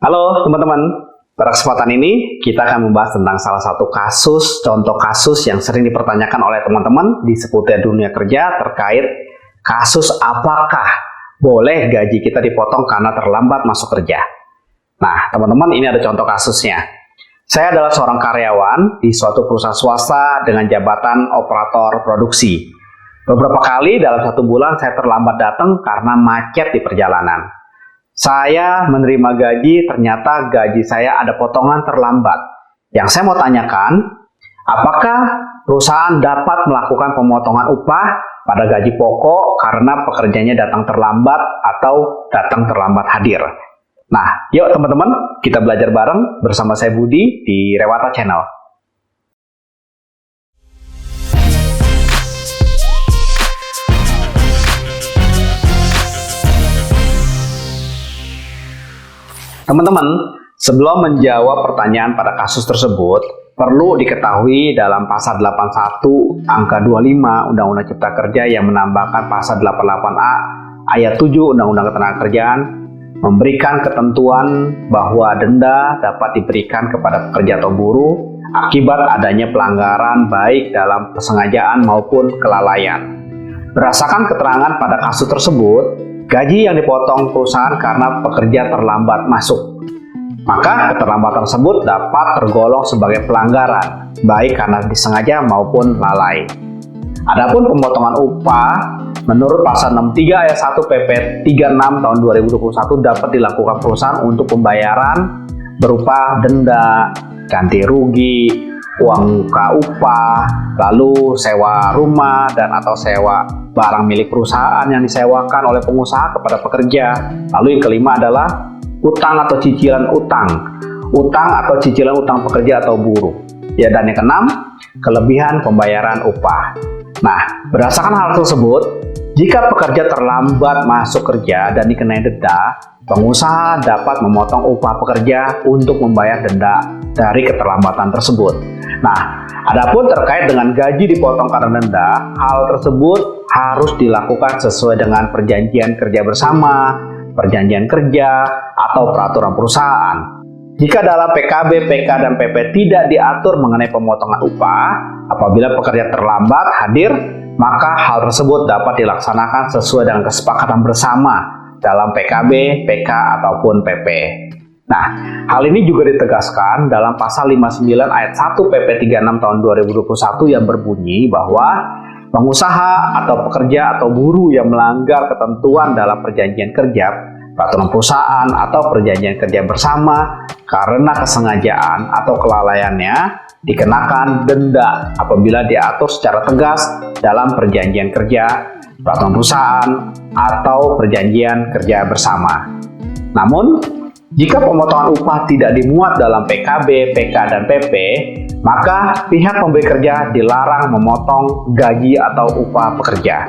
Halo teman-teman, pada kesempatan ini kita akan membahas tentang salah satu contoh kasus yang sering dipertanyakan oleh teman-teman di seputar dunia kerja terkait kasus apakah boleh gaji kita dipotong karena terlambat masuk kerja. Nah teman-teman, ini ada contoh kasusnya. Saya adalah seorang karyawan di suatu perusahaan swasta dengan jabatan operator produksi. Beberapa kali dalam satu bulan saya terlambat datang karena macet di perjalanan. Saya menerima gaji, ternyata gaji saya ada potongan terlambat. Yang saya mau tanyakan, apakah perusahaan dapat melakukan pemotongan upah pada gaji pokok karena pekerjanya datang terlambat atau datang terlambat hadir? Nah, yuk teman-teman, kita belajar bareng bersama saya Budi di Rewata Channel. Teman-teman, sebelum menjawab pertanyaan pada kasus tersebut, perlu diketahui dalam pasal 81 angka 25 Undang-Undang Cipta Kerja yang menambahkan pasal 88A ayat 7 Undang-Undang Ketenagakerjaan memberikan ketentuan bahwa denda dapat diberikan kepada pekerja atau buruh akibat adanya pelanggaran baik dalam kesengajaan maupun kelalaian. Berdasarkan keterangan pada kasus tersebut, gaji yang dipotong perusahaan karena pekerja terlambat masuk, maka keterlambatan tersebut dapat tergolong sebagai pelanggaran, baik karena disengaja maupun lalai. Adapun pemotongan upah, menurut pasal 63 ayat 1 PP 36 tahun 2021 dapat dilakukan perusahaan untuk pembayaran berupa denda, ganti rugi, uang muka upah, lalu sewa rumah dan atau sewa barang milik perusahaan yang disewakan oleh pengusaha kepada pekerja. Lalu yang kelima adalah utang atau cicilan utang atau cicilan utang pekerja atau buruh. Ya, dan yang keenam, kelebihan pembayaran upah. Nah, berdasarkan hal tersebut, jika pekerja terlambat masuk kerja dan dikenai denda, pengusaha dapat memotong upah pekerja untuk membayar denda dari keterlambatan tersebut. Nah, adapun terkait dengan gaji dipotong karena denda, hal tersebut harus dilakukan sesuai dengan perjanjian kerja bersama, perjanjian kerja, atau peraturan perusahaan. Jika dalam PKB, PK, dan PP tidak diatur mengenai pemotongan upah, apabila pekerja terlambat hadir, maka hal tersebut dapat dilaksanakan sesuai dengan kesepakatan bersama dalam PKB, PK, ataupun PP. Nah, hal ini juga ditegaskan dalam pasal 59 ayat 1 PP 36 tahun 2021 yang berbunyi bahwa pengusaha atau pekerja atau buruh yang melanggar ketentuan dalam perjanjian kerja, peraturan perusahaan atau perjanjian kerja bersama karena kesengajaan atau kelalaiannya dikenakan denda apabila diatur secara tegas dalam perjanjian kerja, peraturan perusahaan atau perjanjian kerja bersama. Namun, jika pemotongan upah tidak dimuat dalam PKB, PK, dan PP, maka pihak pemberi kerja dilarang memotong gaji atau upah pekerja.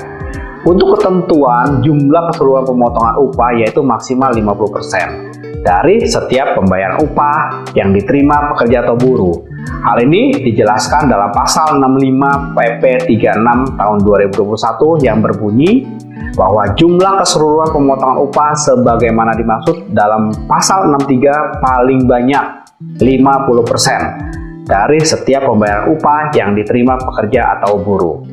Untuk ketentuan jumlah keseluruhan pemotongan upah yaitu maksimal 50% dari setiap pembayaran upah yang diterima pekerja atau buruh. Hal ini dijelaskan dalam pasal 65 PP 36 tahun 2021 yang berbunyi bahwa jumlah keseluruhan pemotongan upah sebagaimana dimaksud dalam pasal 63 paling banyak 50% dari setiap pembayaran upah yang diterima pekerja atau buruh.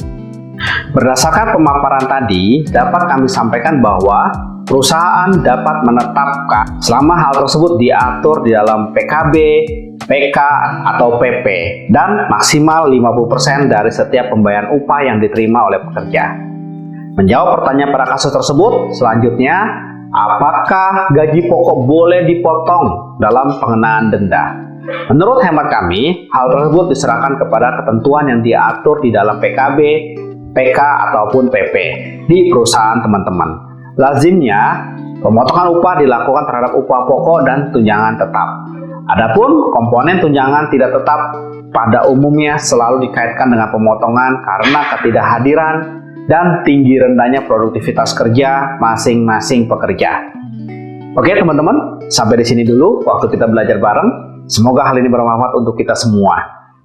Berdasarkan pemaparan tadi, dapat kami sampaikan bahwa perusahaan dapat menetapkan selama hal tersebut diatur di dalam PKB, PK, atau PP, dan maksimal 50% dari setiap pembayaran upah yang diterima oleh pekerja. Menjawab pertanyaan pada kasus tersebut, selanjutnya, apakah gaji pokok boleh dipotong dalam pengenaan denda? Menurut hemat kami, hal tersebut diserahkan kepada ketentuan yang diatur di dalam PKB, PK, ataupun PP di perusahaan teman-teman. Lazimnya, pemotongan upah dilakukan terhadap upah pokok dan tunjangan tetap. Adapun komponen tunjangan tidak tetap pada umumnya selalu dikaitkan dengan pemotongan karena ketidakhadiran dan tinggi rendahnya produktivitas kerja masing-masing pekerja. Oke teman-teman, sampai di sini dulu waktu kita belajar bareng. Semoga hal ini bermanfaat untuk kita semua.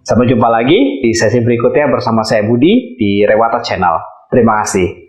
Sampai jumpa lagi di sesi berikutnya bersama saya Budi di Rewata Channel. Terima kasih.